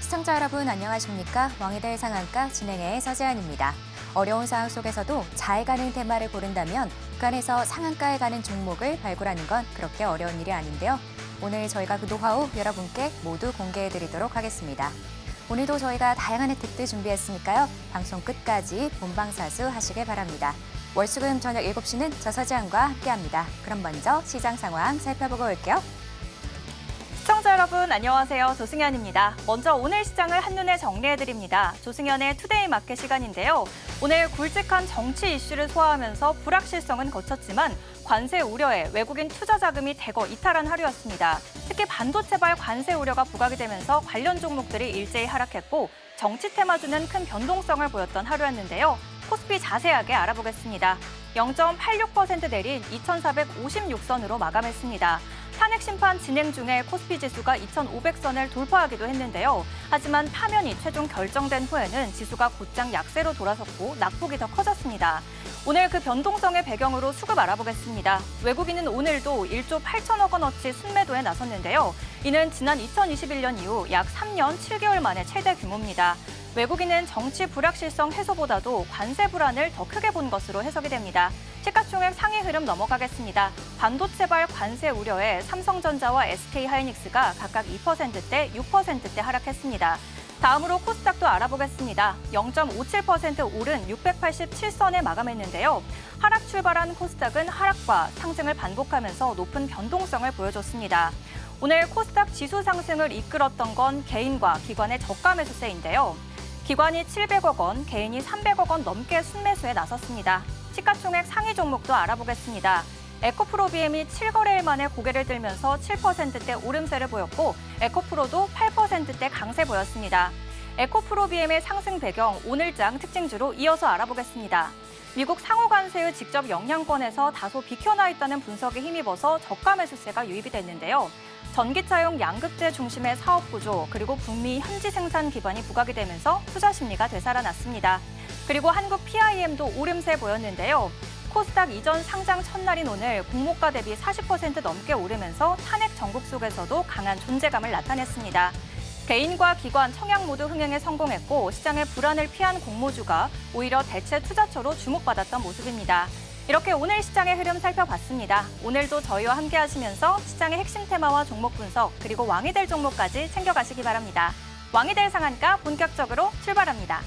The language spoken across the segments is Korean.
시청자 여러분 안녕하십니까? 왕이될 상한가 진행의 서재환입니다. 어려운 상황 속에서도 잘 가는 테마를 고른다면 그 안에서 상한가에 가는 종목을 발굴하는 건 그렇게 어려운 일이 아닌데요. 오늘 저희가 그 노하우 여러분께 모두 공개해드리도록 하겠습니다. 오늘도 저희가 다양한 혜택들 준비했으니까요. 방송 끝까지 본방사수 하시길 바랍니다. 월수금 저녁 7시는 저 서재환과 함께합니다. 그럼 먼저 시장 상황 살펴보고 올게요. 시청자 여러분 안녕하세요. 조승현입니다. 먼저 오늘 시장을 한눈에 정리해드립니다. 조승현의 투데이 마켓 시간인데요. 오늘 굵직한 정치 이슈를 소화하면서 불확실성은 거쳤지만 관세 우려에 외국인 투자 자금이 대거 이탈한 하루였습니다. 특히 반도체발 관세 우려가 부각이 되면서 관련 종목들이 일제히 하락했고 정치 테마주는 큰 변동성을 보였던 하루였는데요. 코스피 자세하게 알아보겠습니다. 0.86% 내린 2,456선으로 마감했습니다. 탄핵 심판 진행 중에 코스피 지수가 2,500선을 돌파하기도 했는데요. 하지만 파면이 최종 결정된 후에는 지수가 곧장 약세로 돌아섰고 낙폭이 더 커졌습니다. 오늘 그 변동성의 배경으로 수급 알아보겠습니다. 외국인은 오늘도 1조 8천억 원어치 순매도에 나섰는데요. 이는 지난 2021년 이후 약 3년 7개월 만에 최대 규모입니다. 외국인은 정치 불확실성 해소보다도 관세 불안을 더 크게 본 것으로 해석이 됩니다. 시가총액 상위 흐름 넘어가겠습니다. 반도체발 관세 우려에 삼성전자와 SK하이닉스가 각각 2%대, 6%대 하락했습니다. 다음으로 코스닥도 알아보겠습니다. 0.57% 오른 687선에 마감했는데요. 하락 출발한 코스닥은 하락과 상승을 반복하면서 높은 변동성을 보여줬습니다. 오늘 코스닥 지수 상승을 이끌었던 건 개인과 기관의 저가 매수세인데요. 기관이 700억 원, 개인이 300억 원 넘게 순매수에 나섰습니다. 시가총액 상위 종목도 알아보겠습니다. 에코프로비엠이 7거래일 만에 고개를 들면서 7%대 오름세를 보였고 에코프로도 8%대 강세 보였습니다. 에코프로비엠의 상승 배경 오늘장 특징주로 이어서 알아보겠습니다. 미국 상호 관세의 직접 영향권에서 다소 비켜나 있다는 분석에 힘입어서 저가 매수세가 유입이 됐는데요. 전기차용 양극재 중심의 사업 구조 그리고 북미 현지 생산 기반이 부각이 되면서 투자 심리가 되살아났습니다. 그리고 한국 PIM도 오름세 보였는데요. 코스닥 이전 상장 첫날인 오늘 공모가 대비 40% 넘게 오르면서 탄핵 전국 속에서도 강한 존재감을 나타냈습니다. 개인과 기관, 청약 모두 흥행에 성공했고 시장의 불안을 피한 공모주가 오히려 대체 투자처로 주목받았던 모습입니다. 이렇게 오늘 시장의 흐름 살펴봤습니다. 오늘도 저희와 함께 하시면서 시장의 핵심 테마와 종목 분석 그리고 왕이 될 종목까지 챙겨가시기 바랍니다. 왕이 될 상한가 본격적으로 출발합니다.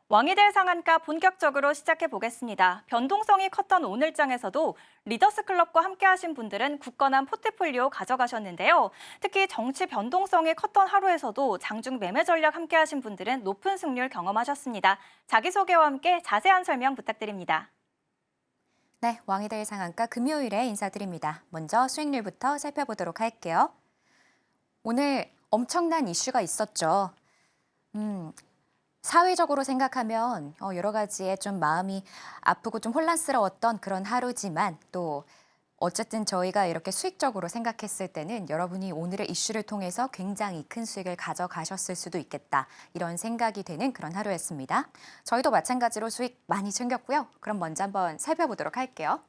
왕이 될 상한가 본격적으로 시작해 보겠습니다. 변동성이 컸던 오늘장에서도 리더스클럽과 함께 하신 분들은 굳건한 포트폴리오 가져가셨는데요. 특히 정치 변동성이 컸던 하루에서도 장중 매매 전략 함께 하신 분들은 높은 승률 경험하셨습니다. 자기소개와 함께 자세한 설명 부탁드립니다. 네, 왕이 될 상한가 금요일에 인사드립니다. 먼저 수익률부터 살펴보도록 할게요. 오늘 엄청난 이슈가 있었죠. 사회적으로 생각하면 여러 가지에 좀 마음이 아프고 좀 혼란스러웠던 그런 하루지만 또 어쨌든 저희가 이렇게 수익적으로 생각했을 때는 여러분이 오늘의 이슈를 통해서 굉장히 큰 수익을 가져가셨을 수도 있겠다. 이런 생각이 되는 그런 하루였습니다. 저희도 마찬가지로 수익 많이 챙겼고요. 그럼 먼저 한번 살펴보도록 할게요.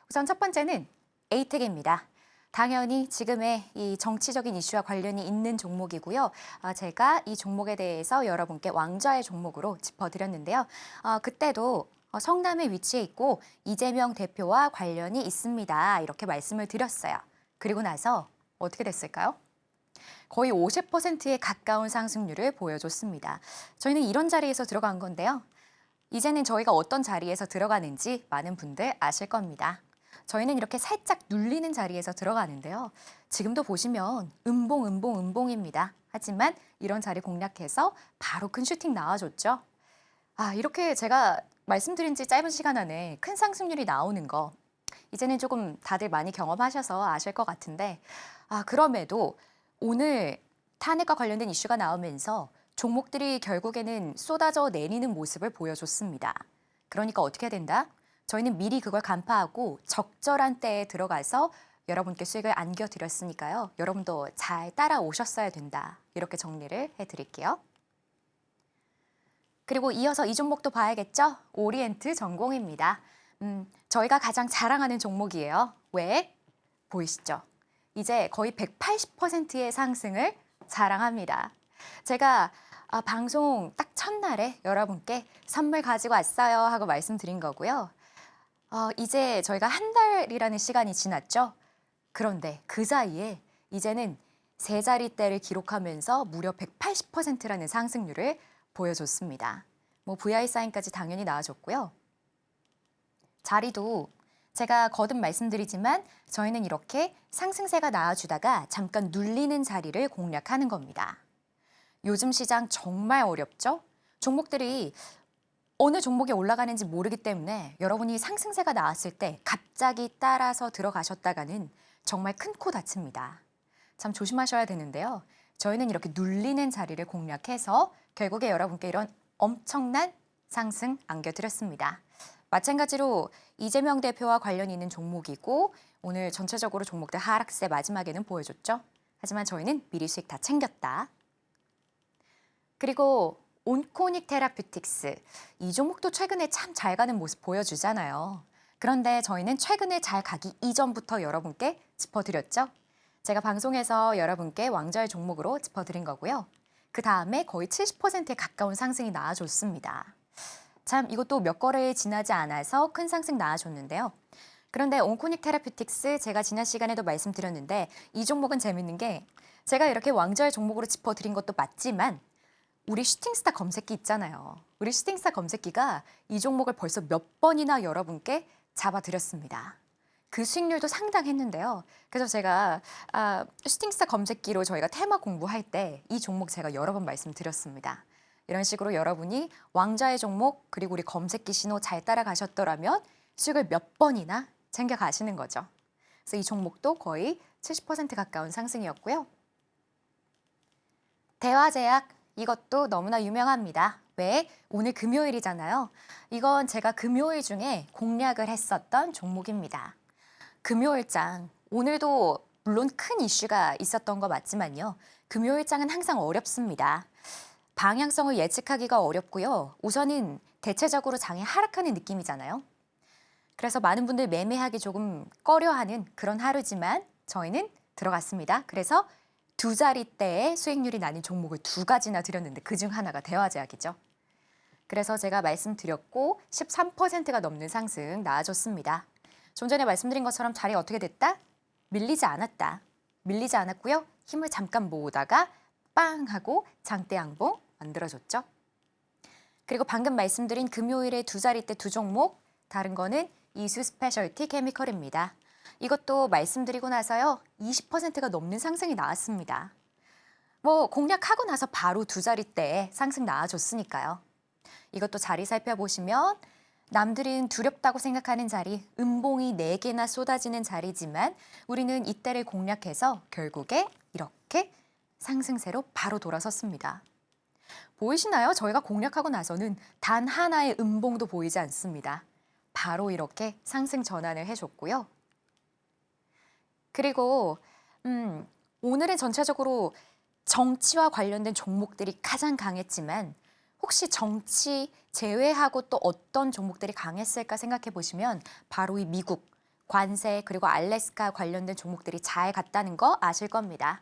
우선 첫 번째는 에이텍입니다. 당연히 지금의 이 정치적인 이슈와 관련이 있는 종목이고요. 제가 이 종목에 대해서 여러분께 왕좌의 종목으로 짚어드렸는데요. 그때도 성남에 위치해 있고 이재명 대표와 관련이 있습니다. 이렇게 말씀을 드렸어요. 그리고 나서 어떻게 됐을까요? 거의 50%에 가까운 상승률을 보여줬습니다. 저희는 이런 자리에서 들어간 건데요. 이제는 저희가 어떤 자리에서 들어가는지 많은 분들 아실 겁니다. 저희는 이렇게 살짝 눌리는 자리에서 들어가는데요. 지금도 보시면 음봉입니다. 하지만 이런 자리 공략해서 바로 큰 슈팅 나와줬죠. 이렇게 제가 말씀드린 지 짧은 시간 안에 큰 상승률이 나오는 거 이제는 조금 다들 많이 경험하셔서 아실 것 같은데 그럼에도 오늘 탄핵과 관련된 이슈가 나오면서 종목들이 결국에는 쏟아져 내리는 모습을 보여줬습니다. 그러니까 어떻게 해야 된다? 저희는 미리 그걸 간파하고 적절한 때에 들어가서 여러분께 수익을 안겨드렸으니까요. 여러분도 잘 따라오셨어야 된다. 이렇게 정리를 해드릴게요. 그리고 이어서 이 종목도 봐야겠죠? 오리엔트 전공입니다. 저희가 가장 자랑하는 종목이에요. 왜? 보이시죠? 이제 거의 180%의 상승을 자랑합니다. 제가 방송 딱 첫날에 여러분께 선물 가지고 왔어요 하고 말씀드린 거고요. 이제 저희가 한 달이라는 시간이 지났죠. 그런데 그 사이에 이제는 세 자리대를 기록하면서 무려 180%라는 상승률을 보여줬습니다. VI 사인까지 당연히 나와줬고요. 자리도 제가 거듭 말씀드리지만 저희는 이렇게 상승세가 나와주다가 잠깐 눌리는 자리를 공략하는 겁니다. 요즘 시장 정말 어렵죠? 종목들이 어느 종목이 올라가는지 모르기 때문에 여러분이 상승세가 나왔을 때 갑자기 따라서 들어가셨다가는 정말 큰 코 다칩니다. 참 조심하셔야 되는데요. 저희는 이렇게 눌리는 자리를 공략해서 결국에 여러분께 이런 엄청난 상승 안겨드렸습니다. 마찬가지로 이재명 대표와 관련이 있는 종목이고 오늘 전체적으로 종목들 하락세 마지막에는 보여줬죠. 하지만 저희는 미리 수익 다 챙겼다. 그리고 온코닉 테라퓨틱스, 이 종목도 최근에 참 잘 가는 모습 보여주잖아요. 그런데 저희는 최근에 잘 가기 이전부터 여러분께 짚어드렸죠. 제가 방송에서 여러분께 왕좌의 종목으로 짚어드린 거고요. 그 다음에 거의 70%에 가까운 상승이 나와줬습니다. 참 이것도 몇 거래에 지나지 않아서 큰 상승 나와줬는데요. 그런데 온코닉 테라퓨틱스 제가 지난 시간에도 말씀드렸는데 이 종목은 재밌는 게 제가 이렇게 왕좌의 종목으로 짚어드린 것도 맞지만 우리 슈팅스타 검색기 있잖아요. 우리 슈팅스타 검색기가 이 종목을 벌써 몇 번이나 여러분께 잡아드렸습니다. 그 수익률도 상당했는데요. 그래서 제가 슈팅스타 검색기로 저희가 테마 공부할 때 이 종목 제가 여러 번 말씀드렸습니다. 이런 식으로 여러분이 왕좌의 종목 그리고 우리 검색기 신호 잘 따라가셨더라면 수익을 몇 번이나 챙겨가시는 거죠. 그래서 이 종목도 거의 70% 가까운 상승이었고요. 대화제약 이것도 너무나 유명합니다. 왜? 오늘 금요일이잖아요. 이건 제가 금요일 중에 공략을 했었던 종목입니다. 금요일장, 오늘도 물론 큰 이슈가 있었던 거 맞지만요. 금요일장은 항상 어렵습니다. 방향성을 예측하기가 어렵고요. 우선은 대체적으로 장이 하락하는 느낌이잖아요. 그래서 많은 분들 매매하기 조금 꺼려하는 그런 하루지만 저희는 들어갔습니다. 그래서 두 자릿대의 수익률이 나는 종목을 두 가지나 드렸는데 그중 하나가 대화제약이죠. 그래서 제가 말씀드렸고 13%가 넘는 상승 나와줬습니다. 좀 전에 말씀드린 것처럼 자리 어떻게 됐다? 밀리지 않았다. 밀리지 않았고요. 힘을 잠깐 모으다가 빵 하고 장대 양봉 만들어줬죠. 그리고 방금 말씀드린 금요일에 두 자릿대 두 종목, 다른 거는 이수 스페셜티 케미컬입니다. 이것도 말씀드리고 나서요. 20%가 넘는 상승이 나왔습니다. 공략하고 나서 바로 두 자릿대에 상승 나와줬으니까요. 이것도 자리 살펴보시면 남들은 두렵다고 생각하는 자리, 음봉이 4개나 쏟아지는 자리지만 우리는 이때를 공략해서 결국에 이렇게 상승세로 바로 돌아섰습니다. 보이시나요? 저희가 공략하고 나서는 단 하나의 음봉도 보이지 않습니다. 바로 이렇게 상승 전환을 해줬고요. 그리고 오늘은 전체적으로 정치와 관련된 종목들이 가장 강했지만 혹시 정치 제외하고 또 어떤 종목들이 강했을까 생각해 보시면 바로 이 미국, 관세 그리고 알래스카 관련된 종목들이 잘 갔다는 거 아실 겁니다.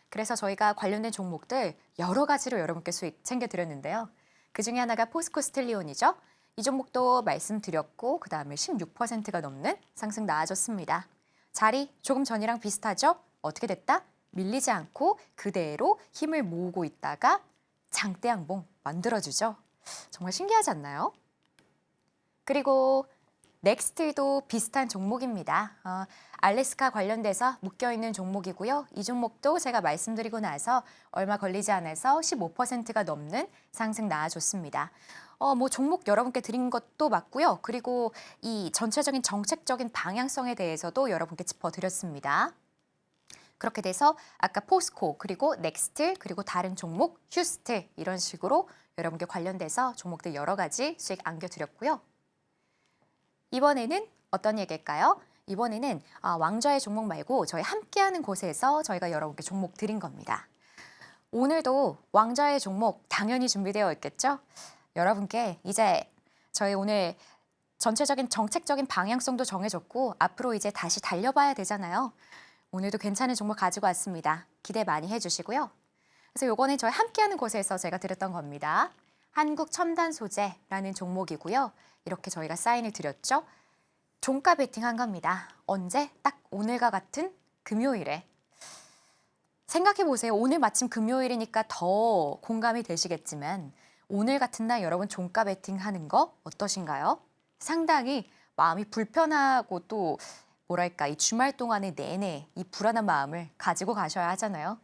그래서 저희가 관련된 종목들 여러 가지로 여러분께 수익 챙겨드렸는데요. 그중에 하나가 포스코 스틸리온이죠. 이 종목도 말씀드렸고 그 다음에 16%가 넘는 상승 나와줬습니다. 자리 조금 전이랑 비슷하죠? 어떻게 됐다? 밀리지 않고 그대로 힘을 모으고 있다가 장대 양봉 만들어주죠. 정말 신기하지 않나요? 그리고 넥스트도 비슷한 종목입니다. 알래스카 관련돼서 묶여있는 종목이고요. 이 종목도 제가 말씀드리고 나서 얼마 걸리지 않아서 15%가 넘는 상승 나와줬습니다. 뭐 종목 여러분께 드린 것도 맞고요. 그리고 이 전체적인 정책적인 방향성에 대해서도 여러분께 짚어드렸습니다. 그렇게 돼서 아까 포스코, 그리고 넥스트, 그리고 다른 종목, 휴스트 이런 식으로 여러분께 관련돼서 종목들 여러 가지 수익 안겨드렸고요. 이번에는 어떤 얘기일까요? 이번에는 왕좌의 종목 말고 저희 함께하는 곳에서 저희가 여러분께 종목 드린 겁니다. 오늘도 왕좌의 종목 당연히 준비되어 있겠죠? 여러분께 이제 저희 오늘 전체적인 정책적인 방향성도 정해졌고 앞으로 이제 다시 달려봐야 되잖아요. 오늘도 괜찮은 종목 가지고 왔습니다. 기대 많이 해주시고요. 그래서 요거는 저희 함께하는 곳에서 제가 드렸던 겁니다. 한국첨단소재라는 종목이고요. 이렇게 저희가 사인을 드렸죠. 종가 베팅한 겁니다. 언제? 딱 오늘과 같은 금요일에. 생각해보세요. 오늘 마침 금요일이니까 더 공감이 되시겠지만 오늘 같은 날 여러분 종가 베팅하는 거 어떠신가요? 상당히 마음이 불편하고 또 뭐랄까 이 주말 동안에 내내 이 불안한 마음을 가지고 가셔야 하잖아요.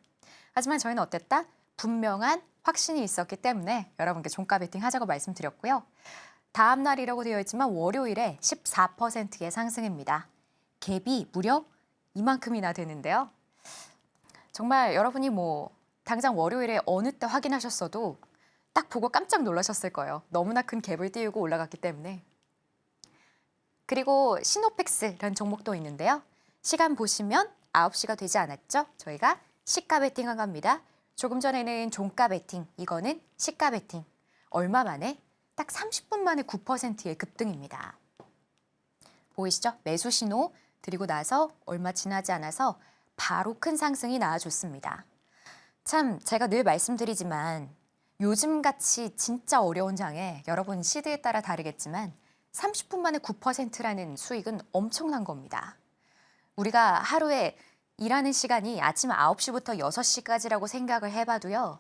하지만 저희는 어땠다? 분명한 확신이 있었기 때문에 여러분께 종가 베팅 하자고 말씀드렸고요. 다음 날이라고 되어 있지만 월요일에 14%의 상승입니다. 갭이 무려 이만큼이나 되는데요. 정말 여러분이 뭐 당장 월요일에 어느 때 확인하셨어도 딱 보고 깜짝 놀라셨을 거예요. 너무나 큰 갭을 띄우고 올라갔기 때문에. 그리고 시노펙스라는 종목도 있는데요. 시간 보시면 9시가 되지 않았죠? 저희가 시가 베팅한 겁니다. 조금 전에는 종가 베팅, 이거는 시가 베팅. 얼마 만에? 딱 30분 만에 9%의 급등입니다. 보이시죠? 매수 신호 드리고 나서 얼마 지나지 않아서 바로 큰 상승이 나와줬습니다. 참 제가 늘 말씀드리지만 요즘같이 진짜 어려운 장에 여러분 시대에 따라 다르겠지만 30분 만에 9%라는 수익은 엄청난 겁니다. 우리가 하루에 일하는 시간이 아침 9시부터 6시까지라고 생각을 해봐도요.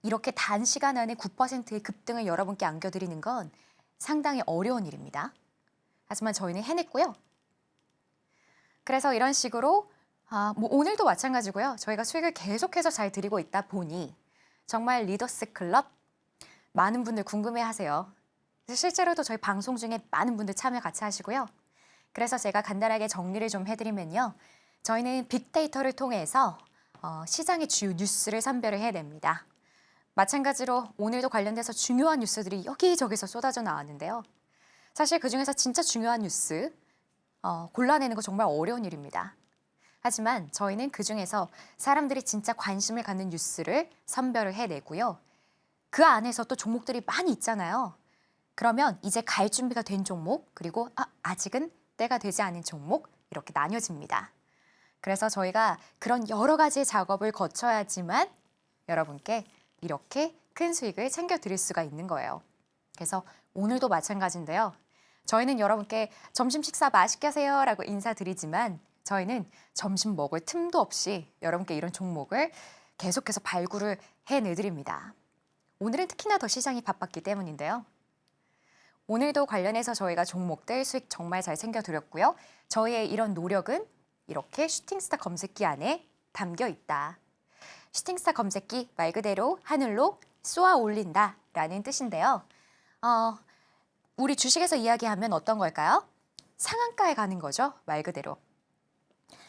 이렇게 단시간 안에 9%의 급등을 여러분께 안겨드리는 건 상당히 어려운 일입니다. 하지만 저희는 해냈고요. 그래서 이런 식으로 뭐 오늘도 마찬가지고요. 저희가 수익을 계속해서 잘 드리고 있다 보니 정말 리더스 클럽 많은 분들 궁금해하세요. 실제로도 저희 방송 중에 많은 분들 참여 같이 하시고요. 그래서 제가 간단하게 정리를 좀 해드리면요. 저희는 빅데이터를 통해서 시장의 주요 뉴스를 선별을 해냅니다. 마찬가지로 오늘도 관련돼서 중요한 뉴스들이 여기저기서 쏟아져 나왔는데요. 사실 그중에서 진짜 중요한 뉴스 골라내는 거 정말 어려운 일입니다. 하지만 저희는 그중에서 사람들이 진짜 관심을 갖는 뉴스를 선별을 해내고요. 그 안에서 또 종목들이 많이 있잖아요. 그러면 이제 갈 준비가 된 종목, 그리고 아직은 때가 되지 않은 종목 이렇게 나뉘어집니다. 그래서 저희가 그런 여러 가지의 작업을 거쳐야지만 여러분께 이렇게 큰 수익을 챙겨드릴 수가 있는 거예요. 그래서 오늘도 마찬가지인데요. 저희는 여러분께 점심 식사 맛있게 하세요 라고 인사드리지만 저희는 점심 먹을 틈도 없이 여러분께 이런 종목을 계속해서 발굴을 해내드립니다. 오늘은 특히나 더 시장이 바빴기 때문인데요. 오늘도 관련해서 저희가 종목들 수익 정말 잘 챙겨드렸고요. 저희의 이런 노력은 이렇게 슈팅스타 검색기 안에 담겨 있다. 슈팅스타 검색기 말 그대로 하늘로 쏘아 올린다라는 뜻인데요. 우리 주식에서 이야기하면 어떤 걸까요? 상한가에 가는 거죠, 말 그대로.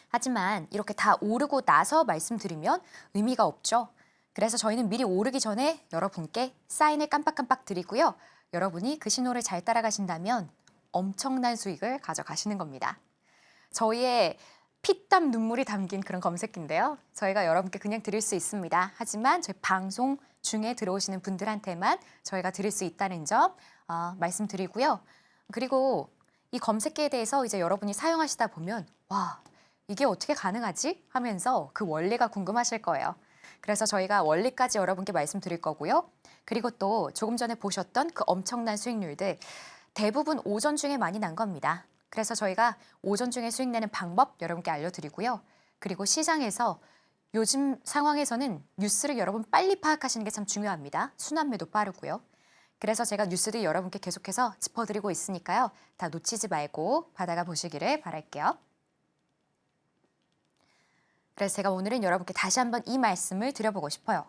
하지만 이렇게 다 오르고 나서 말씀드리면 의미가 없죠. 그래서 저희는 미리 오르기 전에 여러분께 사인을 깜빡깜빡 드리고요. 여러분이 그 신호를 잘 따라가신다면 엄청난 수익을 가져가시는 겁니다. 저희의 피땀 눈물이 담긴 그런 검색기인데요. 저희가 여러분께 그냥 드릴 수 있습니다. 하지만 저희 방송 중에 들어오시는 분들한테만 저희가 드릴 수 있다는 점 말씀드리고요. 그리고 이 검색기에 대해서 이제 여러분이 사용하시다 보면 와, 이게 어떻게 가능하지? 하면서 그 원리가 궁금하실 거예요. 그래서 저희가 원리까지 여러분께 말씀드릴 거고요. 그리고 또 조금 전에 보셨던 그 엄청난 수익률들 대부분 오전 중에 많이 난 겁니다. 그래서 저희가 오전 중에 수익 내는 방법 여러분께 알려드리고요. 그리고 시장에서 요즘 상황에서는 뉴스를 여러분 빨리 파악하시는 게 참 중요합니다. 순환매도 빠르고요. 그래서 제가 뉴스들 여러분께 계속해서 짚어드리고 있으니까요. 다 놓치지 말고 받아가 보시기를 바랄게요. 그래서 제가 오늘은 여러분께 다시 한번 이 말씀을 드려보고 싶어요.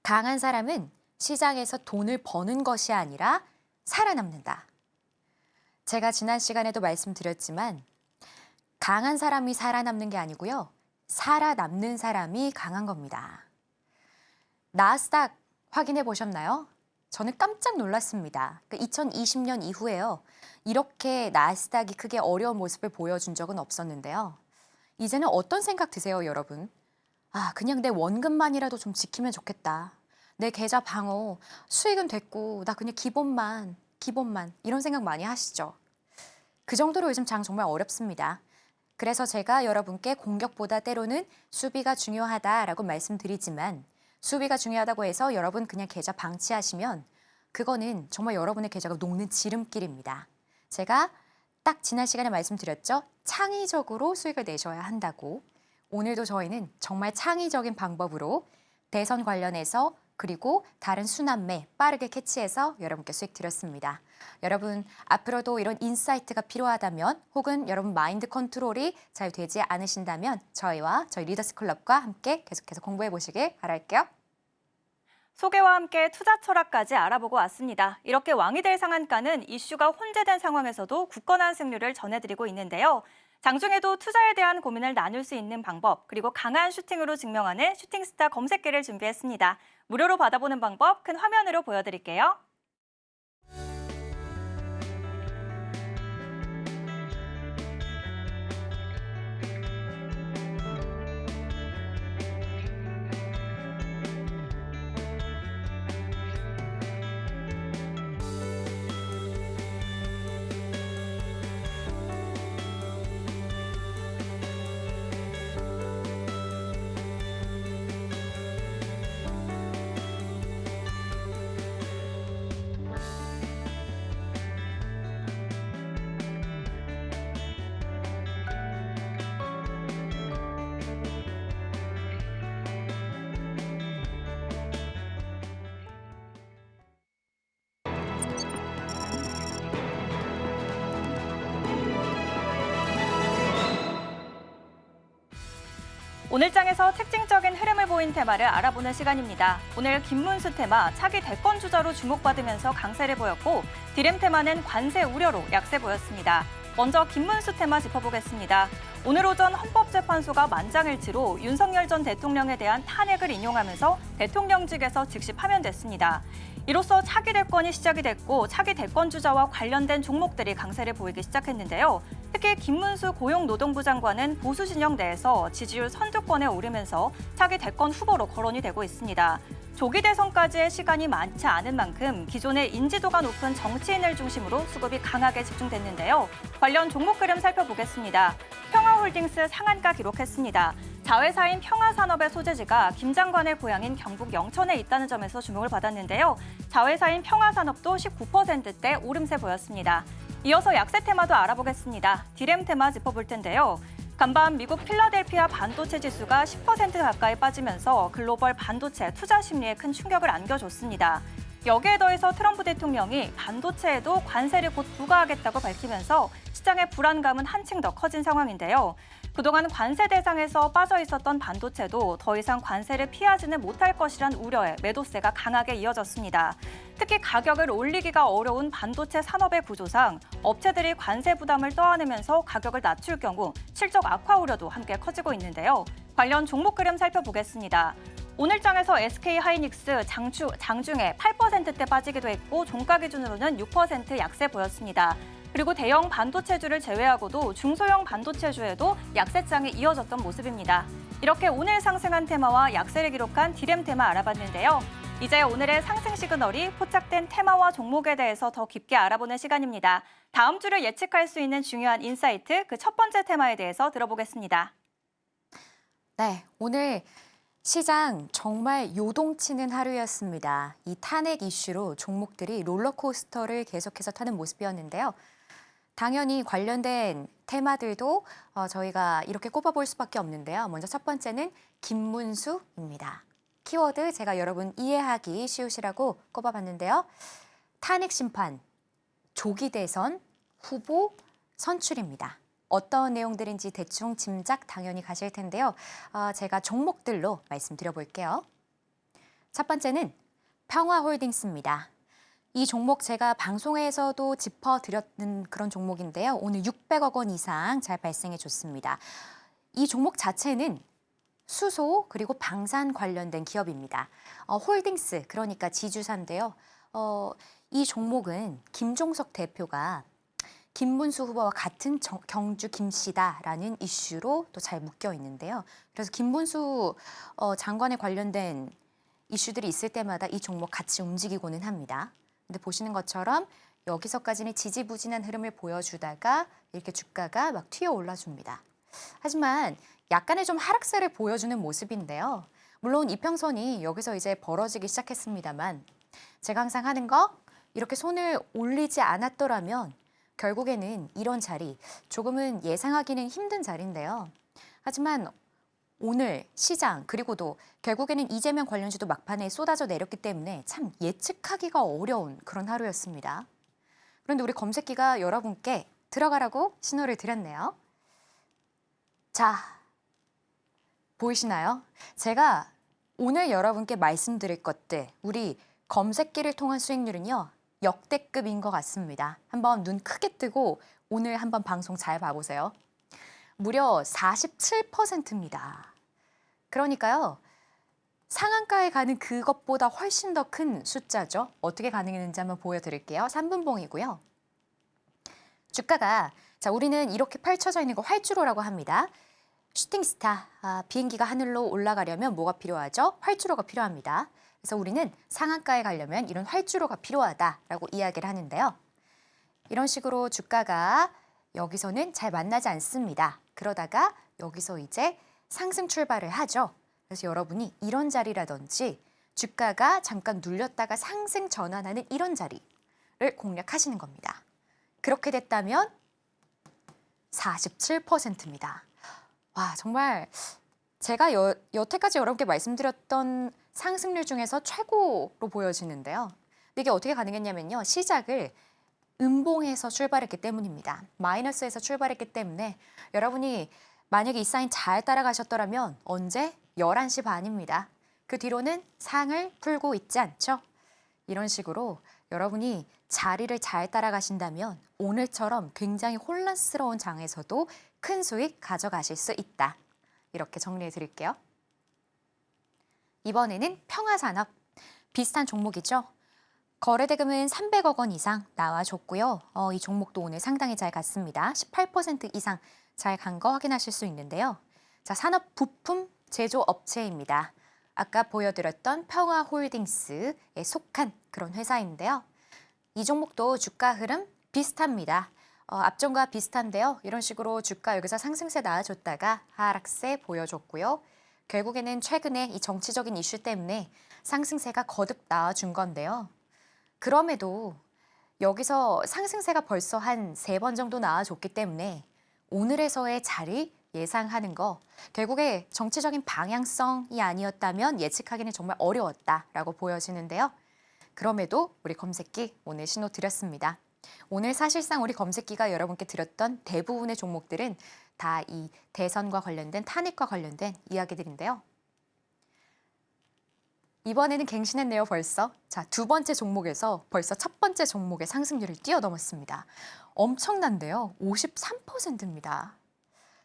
강한 사람은 시장에서 돈을 버는 것이 아니라 살아남는다. 제가 지난 시간에도 말씀드렸지만 강한 사람이 살아남는 게 아니고요. 살아남는 사람이 강한 겁니다. 나스닥 확인해 보셨나요? 저는 깜짝 놀랐습니다. 2020년 이후에요. 이렇게 나스닥이 크게 어려운 모습을 보여준 적은 없었는데요. 이제는 어떤 생각 드세요, 여러분? 그냥 내 원금만이라도 좀 지키면 좋겠다. 내 계좌 방어, 수익은 됐고 나 그냥 기본만 이런 생각 많이 하시죠? 그 정도로 요즘 장 정말 어렵습니다. 그래서 제가 여러분께 공격보다 때로는 수비가 중요하다라고 말씀드리지만 수비가 중요하다고 해서 여러분 그냥 계좌 방치하시면 그거는 정말 여러분의 계좌가 녹는 지름길입니다. 제가 딱 지난 시간에 말씀드렸죠. 창의적으로 수익을 내셔야 한다고. 오늘도 저희는 정말 창의적인 방법으로 대선 관련해서 그리고 다른 순환매 빠르게 캐치해서 여러분께 수익 드렸습니다. 여러분 앞으로도 이런 인사이트가 필요하다면 혹은 여러분 마인드 컨트롤이 잘 되지 않으신다면 저희와 저희 리더스 클럽과 함께 계속해서 공부해 보시길 바랄게요. 소개와 함께 투자 철학까지 알아보고 왔습니다. 이렇게 왕이 될 상한가는 이슈가 혼재된 상황에서도 굳건한 승률을 전해드리고 있는데요. 장중에도 투자에 대한 고민을 나눌 수 있는 방법, 그리고 강한 슈팅으로 증명하는 슈팅스타 검색기를 준비했습니다. 무료로 받아보는 방법 큰 화면으로 보여드릴게요. 오늘 장에서 특징적인 흐름을 보인 테마를 알아보는 시간입니다. 오늘 김문수 테마 차기 대권 주자로 주목받으면서 강세를 보였고 디램 테마는 관세 우려로 약세 보였습니다. 먼저 김문수 테마 짚어보겠습니다. 오늘 오전 헌법재판소가 만장일치로 윤석열 전 대통령에 대한 탄핵을 인용하면서 대통령직에서 즉시 파면됐습니다. 이로써 차기 대권이 시작이 됐고 차기 대권 주자와 관련된 종목들이 강세를 보이기 시작했는데요. 특히 김문수 고용노동부 장관은 보수 진영 내에서 지지율 선두권에 오르면서 차기 대권 후보로 거론이 되고 있습니다. 조기 대선까지의 시간이 많지 않은 만큼 기존의 인지도가 높은 정치인을 중심으로 수급이 강하게 집중됐는데요. 관련 종목 흐름 살펴보겠습니다. 평화홀딩스 상한가 기록했습니다. 자회사인 평화산업의 소재지가 김 장관의 고향인 경북 영천에 있다는 점에서 주목을 받았는데요. 자회사인 평화산업도 19%대 오름세 보였습니다. 이어서 약세 테마도 알아보겠습니다. 디램 테마 짚어볼 텐데요. 간밤 미국 필라델피아 반도체 지수가 10% 가까이 빠지면서 글로벌 반도체 투자 심리에 큰 충격을 안겨줬습니다. 여기에 더해서 트럼프 대통령이 반도체에도 관세를 곧 부과하겠다고 밝히면서 시장의 불안감은 한층 더 커진 상황인데요. 그동안 관세 대상에서 빠져 있었던 반도체도 더 이상 관세를 피하지는 못할 것이란 우려에 매도세가 강하게 이어졌습니다. 특히 가격을 올리기가 어려운 반도체 산업의 구조상 업체들이 관세 부담을 떠안으면서 가격을 낮출 경우 실적 악화 우려도 함께 커지고 있는데요. 관련 종목 흐름 살펴보겠습니다. 오늘 장에서 SK하이닉스 장중에 8%대 빠지기도 했고 종가 기준으로는 6% 약세 보였습니다. 그리고 대형 반도체주를 제외하고도 중소형 반도체주에도 약세장이 이어졌던 모습입니다. 이렇게 오늘 상승한 테마와 약세를 기록한 디램 테마 알아봤는데요. 이제 오늘의 상승 시그널이 포착된 테마와 종목에 대해서 더 깊게 알아보는 시간입니다. 다음 주를 예측할 수 있는 중요한 인사이트, 그 첫 번째 테마에 대해서 들어보겠습니다. 네, 오늘 시장 정말 요동치는 하루였습니다. 이 탄핵 이슈로 종목들이 롤러코스터를 계속해서 타는 모습이었는데요. 당연히 관련된 테마들도 저희가 이렇게 꼽아볼 수밖에 없는데요. 먼저 첫 번째는 김문수입니다. 키워드 제가 여러분 이해하기 쉬우시라고 꼽아봤는데요. 탄핵 심판, 조기 대선, 후보 선출입니다. 어떤 내용들인지 대충 짐작 당연히 가실 텐데요. 제가 종목들로 말씀드려볼게요. 첫 번째는 평화홀딩스입니다. 이 종목 제가 방송에서도 짚어드렸는 그런 종목인데요. 오늘 600억 원 이상 잘 발생해 줬습니다. 이 종목 자체는 수소 그리고 방산 관련된 기업입니다. 홀딩스, 그러니까 지주사인데요. 이 종목은 김종석 대표가 김문수 후보와 같은 경주 김씨다라는 이슈로 또 잘 묶여 있는데요. 그래서 김문수 장관에 관련된 이슈들이 있을 때마다 이 종목 같이 움직이고는 합니다. 근데 보시는 것처럼 여기서까지는 지지부진한 흐름을 보여주다가 이렇게 주가가 막 튀어 올라줍니다. 하지만 약간의 좀 하락세를 보여주는 모습인데요. 물론 이평선이 여기서 이제 벌어지기 시작했습니다만 제가 항상 하는 거 이렇게 손을 올리지 않았더라면 결국에는 이런 자리, 조금은 예상하기는 힘든 자리인데요. 하지만 오늘 시장 그리고도 결국에는 이재명 관련주도 막판에 쏟아져 내렸기 때문에 참 예측하기가 어려운 그런 하루였습니다. 그런데 우리 검색기가 여러분께 들어가라고 신호를 드렸네요. 자, 보이시나요? 제가 오늘 여러분께 말씀드릴 것들, 우리 검색기를 통한 수익률은요, 역대급인 것 같습니다. 한번 눈 크게 뜨고 오늘 한번 방송 잘 봐보세요. 무려 47%입니다. 그러니까요, 상한가에 가는 그것보다 훨씬 더 큰 숫자죠. 어떻게 가능했는지 한번 보여드릴게요. 3분봉이고요. 주가가, 자, 우리는 이렇게 펼쳐져 있는 거 활주로라고 합니다. 슈팅스타, 비행기가 하늘로 올라가려면 뭐가 필요하죠? 활주로가 필요합니다. 그래서 우리는 상한가에 가려면 이런 활주로가 필요하다라고 이야기를 하는데요. 이런 식으로 주가가 여기서는 잘 만나지 않습니다. 그러다가 여기서 이제 상승 출발을 하죠. 그래서 여러분이 이런 자리라든지 주가가 잠깐 눌렸다가 상승 전환하는 이런 자리를 공략하시는 겁니다. 그렇게 됐다면 47%입니다. 와, 정말 제가 여태까지 여러분께 말씀드렸던 상승률 중에서 최고로 보여지는데요. 이게 어떻게 가능했냐면요. 시작을 음봉에서 출발했기 때문입니다. 마이너스에서 출발했기 때문에 여러분이 만약에 이 사인 잘 따라가셨더라면 언제? 11시 반입니다. 그 뒤로는 상을 풀고 있지 않죠? 이런 식으로 여러분이 자리를 잘 따라가신다면 오늘처럼 굉장히 혼란스러운 장에서도 큰 수익 가져가실 수 있다. 이렇게 정리해 드릴게요. 이번에는 평화산업, 비슷한 종목이죠. 거래대금은 300억 원 이상 나와줬고요. 이 종목도 오늘 상당히 잘 갔습니다. 18% 이상 잘 간 거 확인하실 수 있는데요. 자, 산업 부품 제조업체입니다. 아까 보여드렸던 평화홀딩스에 속한 그런 회사인데요. 이 종목도 주가 흐름 비슷합니다. 앞전과 비슷한데요. 이런 식으로 주가 여기서 상승세 나와줬다가 하락세 보여줬고요. 결국에는 최근에 이 정치적인 이슈 때문에 상승세가 거듭 나와준 건데요. 그럼에도 여기서 상승세가 벌써 한 3번 정도 나와줬기 때문에 오늘에서의 자리 예상하는 거 결국에 정치적인 방향성이 아니었다면 예측하기는 정말 어려웠다라고 보여지는데요. 그럼에도 우리 검색기 오늘 신호 드렸습니다. 오늘 사실상 우리 검색기가 여러분께 드렸던 대부분의 종목들은 다 이 대선과 관련된 탄핵과 관련된 이야기들인데요. 이번에는 갱신했네요, 벌써. 자, 두 번째 종목에서 벌써 첫 번째 종목의 상승률을 뛰어넘었습니다. 엄청난데요. 53%입니다.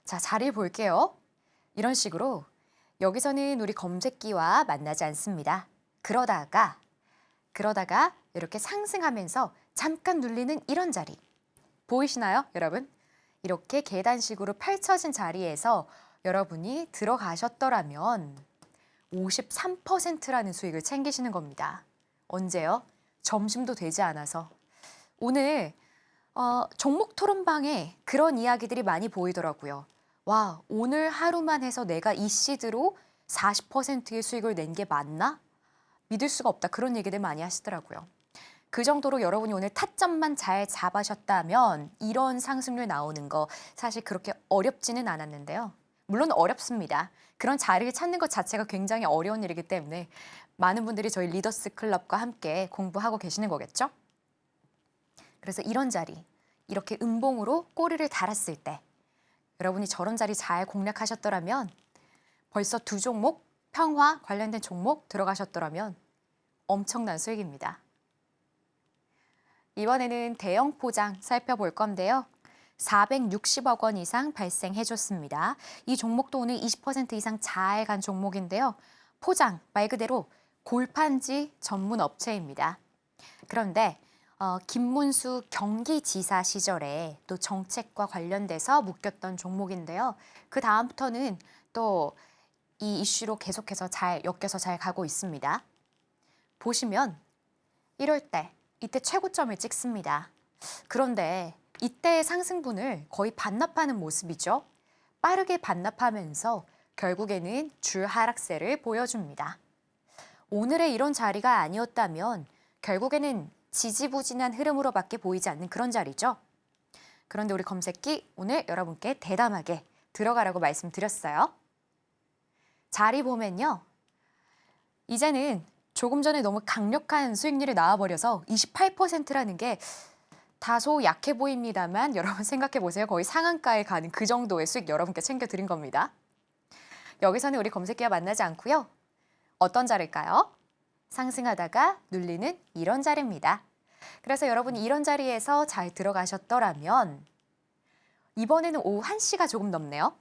자, 자리 볼게요. 이런 식으로 여기서는 우리 검색기와 만나지 않습니다. 그러다가 이렇게 상승하면서 잠깐 눌리는 이런 자리. 보이시나요, 여러분? 이렇게 계단식으로 펼쳐진 자리에서 여러분이 들어가셨더라면 53%라는 수익을 챙기시는 겁니다. 언제요? 점심도 되지 않아서. 오늘 종목 토론방에 그런 이야기들이 많이 보이더라고요. 와, 오늘 하루만 해서 내가 이 시드로 40%의 수익을 낸 게 맞나? 믿을 수가 없다. 그런 얘기들 많이 하시더라고요. 그 정도로 여러분이 오늘 타점만 잘 잡으셨다면 이런 상승률 나오는 거 사실 그렇게 어렵지는 않았는데요. 물론 어렵습니다. 그런 자리를 찾는 것 자체가 굉장히 어려운 일이기 때문에 많은 분들이 저희 리더스 클럽과 함께 공부하고 계시는 거겠죠? 그래서 이런 자리, 이렇게 음봉으로 꼬리를 달았을 때 여러분이 저런 자리 잘 공략하셨더라면 벌써 두 종목, 평화 관련된 종목 들어가셨더라면 엄청난 수익입니다. 이번에는 대형 포장 살펴볼 건데요. 460억 원 이상 발생해줬습니다. 이 종목도 오늘 20% 이상 잘 간 종목인데요. 포장, 말 그대로 골판지 전문 업체입니다. 그런데 김문수 경기지사 시절에 또 정책과 관련돼서 묶였던 종목인데요. 그 다음부터는 또 이 이슈로 계속해서 엮여서 잘 가고 있습니다. 보시면 이럴 때 이때 최고점을 찍습니다. 그런데 이때의 상승분을 거의 반납하는 모습이죠. 빠르게 반납하면서 결국에는 줄 하락세를 보여줍니다. 오늘의 이런 자리가 아니었다면 결국에는 지지부진한 흐름으로밖에 보이지 않는 그런 자리죠. 그런데 우리 검색기 오늘 여러분께 대담하게 들어가라고 말씀드렸어요. 자리 보면요. 이제는 조금 전에 너무 강력한 수익률이 나와버려서 28%라는 게 다소 약해 보입니다만 여러분 생각해 보세요. 거의 상한가에 가는 그 정도의 수익 여러분께 챙겨드린 겁니다. 여기서는 우리 검색기와 만나지 않고요. 어떤 자리일까요? 상승하다가 눌리는 이런 자리입니다. 그래서 여러분이 이런 자리에서 잘 들어가셨더라면 이번에는 오후 1시가 조금 넘네요.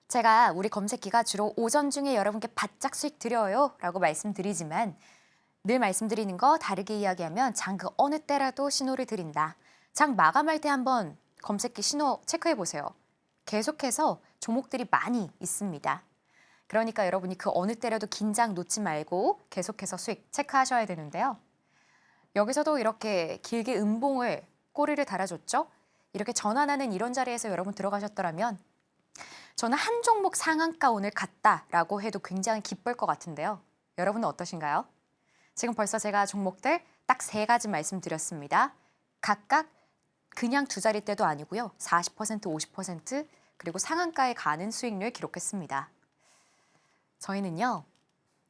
제가 우리 검색기가 주로 오전 중에 여러분께 바짝 수익 드려요 라고 말씀드리지만 늘 말씀드리는 거 다르게 이야기하면 장 그 어느 때라도 신호를 드린다. 장 마감할 때 한번 검색기 신호 체크해 보세요. 계속해서 종목들이 많이 있습니다. 그러니까 여러분이 그 어느 때라도 긴장 놓지 말고 계속해서 수익 체크하셔야 되는데요. 여기서도 이렇게 길게 음봉을 꼬리를 달아줬죠. 이렇게 전환하는 이런 자리에서 여러분 들어가셨더라면 저는 한 종목 상한가 오늘 갔다라고 해도 굉장히 기쁠 것 같은데요. 여러분은 어떠신가요? 지금 벌써 제가 종목들 딱 3가지 말씀드렸습니다. 각각 그냥 두 자릿대도 아니고요. 40%, 50% 그리고 상한가에 가는 수익률 기록했습니다. 저희는요.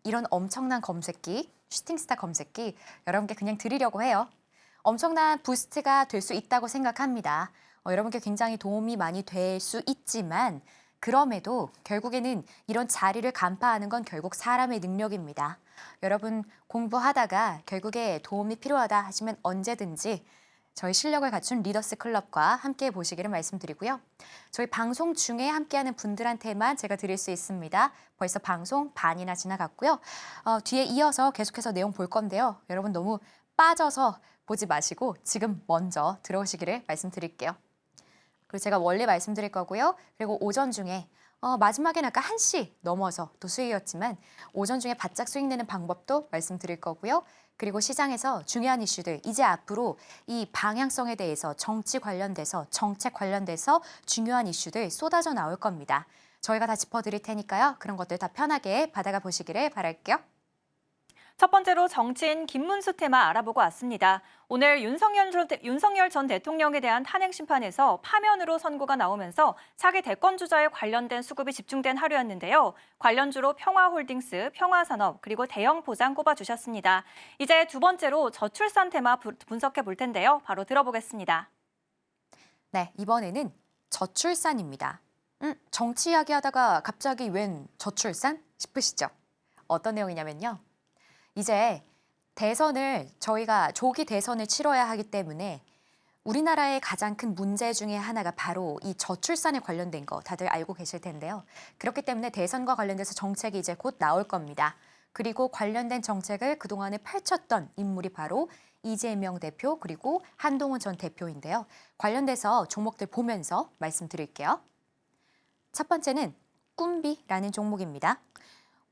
이런 엄청난 검색기, 슈팅스타 검색기 여러분께 그냥 드리려고 해요. 엄청난 부스트가 될 수 있다고 생각합니다. 여러분께 굉장히 도움이 많이 될 수 있지만 그럼에도 결국에는 이런 자리를 간파하는 건 결국 사람의 능력입니다. 여러분 공부하다가 결국에 도움이 필요하다 하시면 언제든지 저희 실력을 갖춘 리더스 클럽과 함께 보시기를 말씀드리고요. 저희 방송 중에 함께하는 분들한테만 제가 드릴 수 있습니다. 벌써 방송 반이나 지나갔고요. 뒤에 이어서 계속해서 내용 볼 건데요. 여러분 너무 빠져서 보지 마시고 지금 먼저 들어오시기를 말씀드릴게요. 그리고 제가 원래 말씀드릴 거고요. 그리고 오전 중에 마지막에는 아까 1시 넘어서 또 수익이었지만 오전 중에 바짝 수익 내는 방법도 말씀드릴 거고요. 그리고 시장에서 중요한 이슈들, 이제 앞으로 이 방향성에 대해서 정치 관련돼서 정책 관련돼서 중요한 이슈들 쏟아져 나올 겁니다. 저희가 다 짚어드릴 테니까요. 그런 것들 다 편하게 받아가 보시기를 바랄게요. 첫 번째로 정치인 김문수 테마 알아보고 왔습니다. 오늘 윤석열 전 대통령에 대한 탄핵 심판에서 파면으로 선고가 나오면서 차기 대권 주자에 관련된 수급이 집중된 하루였는데요. 관련주로 평화홀딩스, 평화산업, 그리고 대형 포장 꼽아주셨습니다. 이제 두 번째로 저출산 테마 분석해 볼 텐데요. 바로 들어보겠습니다. 네, 이번에는 저출산입니다. 정치 이야기하다가 갑자기 웬 저출산 싶으시죠? 어떤 내용이냐면요. 이제 대선을 저희가 조기 대선을 치러야 하기 때문에 우리나라의 가장 큰 문제 중에 하나가 바로 이 저출산에 관련된 거 다들 알고 계실 텐데요. 그렇기 때문에 대선과 관련돼서 정책이 이제 곧 나올 겁니다. 그리고 관련된 정책을 그동안에 펼쳤던 인물이 바로 이재명 대표 그리고 한동훈 전 대표인데요. 관련돼서 종목들 보면서 말씀드릴게요. 첫 번째는 꿈비라는 종목입니다.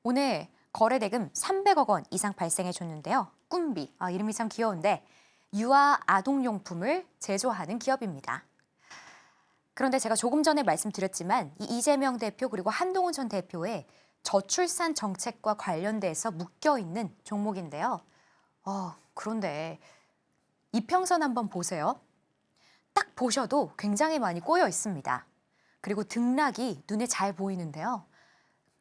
오늘 거래 대금 300억 원 이상 발생해 줬는데요. 꿈비, 이름이 참 귀여운데 유아 아동용품을 제조하는 기업입니다. 그런데 제가 조금 전에 말씀드렸지만 이 이재명 대표 그리고 한동훈 전 대표의 저출산 정책과 관련돼서 묶여있는 종목인데요. 그런데 이평선 한번 보세요. 딱 보셔도 굉장히 많이 꼬여 있습니다. 그리고 등락이 눈에 잘 보이는데요.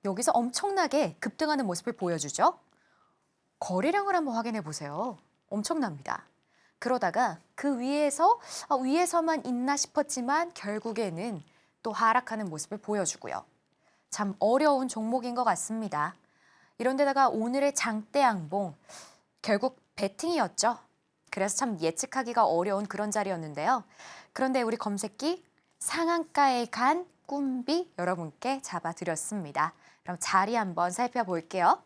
여기서 엄청나게 급등하는 모습을 보여주죠. 거래량을 한번 확인해 보세요. 엄청납니다. 그러다가 그 위에서만 있나 싶었지만 결국에는 또 하락하는 모습을 보여주고요. 참 어려운 종목인 것 같습니다. 이런데다가 오늘의 장대 양봉, 결국 베팅이었죠. 그래서 참 예측하기가 어려운 그런 자리였는데요. 그런데 우리 검색기 상한가에 간 꿈비 여러분께 잡아드렸습니다. 그럼 자리 한번 살펴볼게요.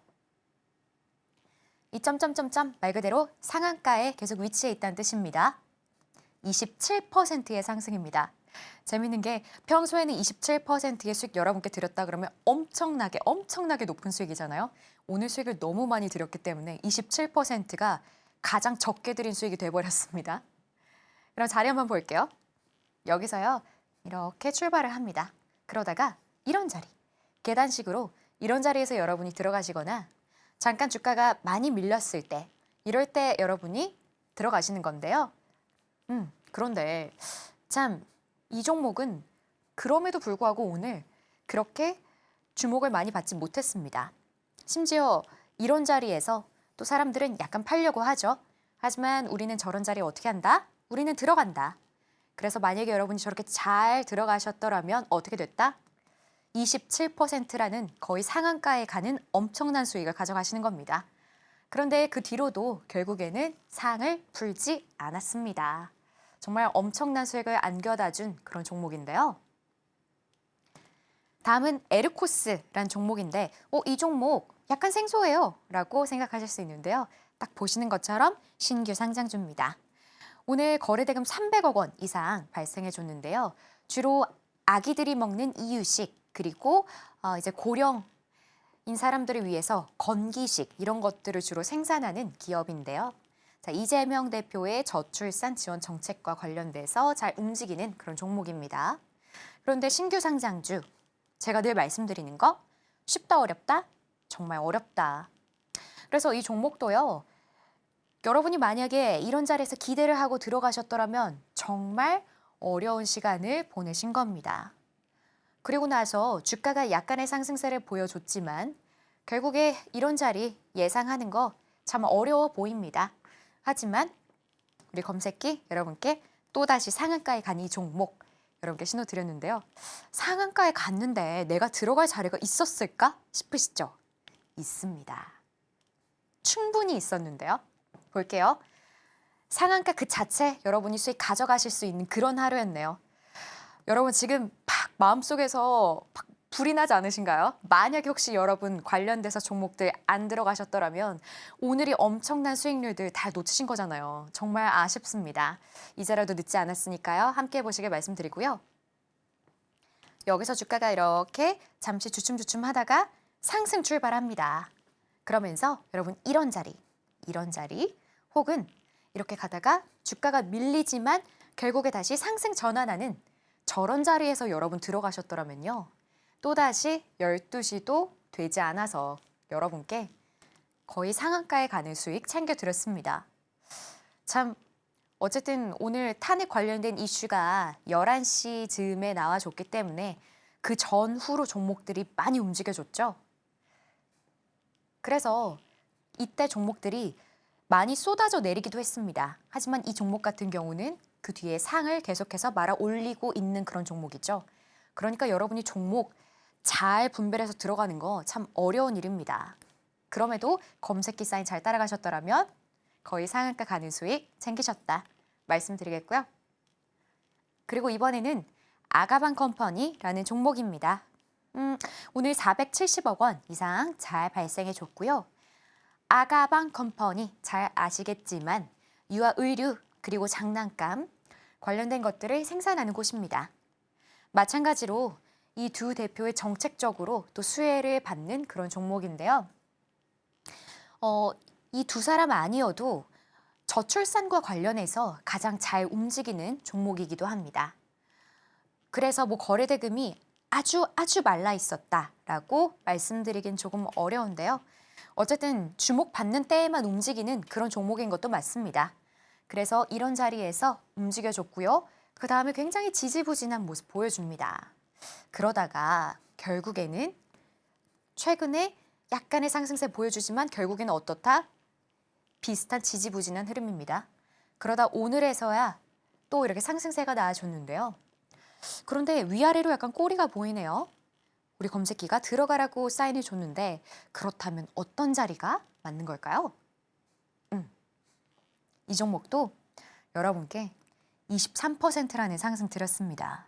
이 점점점점 말 그대로 상한가에 계속 위치해 있다는 뜻입니다. 27%의 상승입니다. 재밌는 게 평소에는 27%의 수익 여러분께 드렸다 그러면 엄청나게 높은 수익이잖아요. 오늘 수익을 너무 많이 드렸기 때문에 27%가 가장 적게 드린 수익이 돼버렸습니다. 그럼 자리 한번 볼게요. 여기서요. 이렇게 출발을 합니다. 그러다가 이런 자리, 계단식으로 이런 자리에서 여러분이 들어가시거나 잠깐 주가가 많이 밀렸을 때, 이럴 때 여러분이 들어가시는 건데요. 그런데 참 이 종목은 그럼에도 불구하고 오늘 그렇게 주목을 많이 받지 못했습니다. 심지어 이런 자리에서 또 사람들은 약간 팔려고 하죠. 하지만 우리는 저런 자리에 어떻게 한다? 우리는 들어간다. 그래서 만약에 여러분이 저렇게 잘 들어가셨더라면 어떻게 됐다? 27%라는 거의 상한가에 가는 엄청난 수익을 가져가시는 겁니다. 그런데 그 뒤로도 결국에는 상을 풀지 않았습니다. 정말 엄청난 수익을 안겨다준 그런 종목인데요. 다음은 에르코스라는 종목인데 이 종목 약간 생소해요 라고 생각하실 수 있는데요. 딱 보시는 것처럼 신규 상장주입니다. 오늘 거래대금 300억 원 이상 발생해 줬는데요. 주로 아기들이 먹는 이유식 그리고 이제 고령인 사람들을 위해서 건기식 이런 것들을 주로 생산하는 기업인데요. 자, 이재명 대표의 저출산 지원 정책과 관련돼서 잘 움직이는 그런 종목입니다. 그런데 신규 상장주, 제가 늘 말씀드리는 거 쉽다 어렵다? 정말 어렵다. 그래서 이 종목도요. 여러분이 만약에 이런 자리에서 기대를 하고 들어가셨더라면 정말 어려운 시간을 보내신 겁니다. 그리고 나서 주가가 약간의 상승세를 보여줬지만 결국에 이런 자리 예상하는 거 참 어려워 보입니다. 하지만 우리 검색기 여러분께 또다시 상한가에 간 이 종목 여러분께 신호 드렸는데요. 상한가에 갔는데 내가 들어갈 자리가 있었을까 싶으시죠? 있습니다. 충분히 있었는데요. 볼게요. 상한가 그 자체 여러분이 수익 가져가실 수 있는 그런 하루였네요. 여러분 지금 막 마음속에서 막 불이 나지 않으신가요? 만약에 혹시 여러분 관련돼서 종목들 안 들어가셨더라면 오늘이 엄청난 수익률들 다 놓치신 거잖아요. 정말 아쉽습니다. 이제라도 늦지 않았으니까요. 함께 보시길 말씀드리고요. 여기서 주가가 이렇게 잠시 주춤주춤 하다가 상승 출발합니다. 그러면서 여러분 이런 자리 혹은 이렇게 가다가 주가가 밀리지만 결국에 다시 상승 전환하는 저런 자리에서 여러분 들어가셨더라면요. 또다시 12시도 되지 않아서 여러분께 거의 상한가에 가는 수익 챙겨드렸습니다. 참 어쨌든 오늘 탄핵 관련된 이슈가 11시 즈음에 나와줬기 때문에 그 전후로 종목들이 많이 움직여줬죠. 그래서 이때 종목들이 많이 쏟아져 내리기도 했습니다. 하지만 이 종목 같은 경우는 그 뒤에 상을 계속해서 말아 올리고 있는 그런 종목이죠. 그러니까 여러분이 종목 잘 분별해서 들어가는 거 참 어려운 일입니다. 그럼에도 검색기 사인 잘 따라가셨더라면 거의 상한가 가는 수익 챙기셨다 말씀드리겠고요. 그리고 이번에는 아가방 컴퍼니라는 종목입니다. 오늘 470억 원 이상 잘 발생해 줬고요. 아가방 컴퍼니 잘 아시겠지만 유아 의류 그리고 장난감 관련된 것들을 생산하는 곳입니다. 마찬가지로 이 두 대표의 정책적으로 또 수혜를 받는 그런 종목인데요. 이 두 사람 아니어도 저출산과 관련해서 가장 잘 움직이는 종목이기도 합니다. 그래서 거래대금이 아주 말라 있었다라고 말씀드리긴 조금 어려운데요. 어쨌든 주목받는 때에만 움직이는 그런 종목인 것도 맞습니다. 그래서 이런 자리에서 움직여줬고요. 그 다음에 굉장히 지지부진한 모습 보여줍니다. 그러다가 결국에는 최근에 약간의 상승세 보여주지만 결국에는 어떻다? 비슷한 지지부진한 흐름입니다. 그러다 오늘에서야 또 이렇게 상승세가 나와줬는데요. 그런데 위아래로 약간 꼬리가 보이네요. 우리 검색기가 들어가라고 사인을 줬는데 그렇다면 어떤 자리가 맞는 걸까요? 이 종목도 여러분께 23%라는 상승 드렸습니다.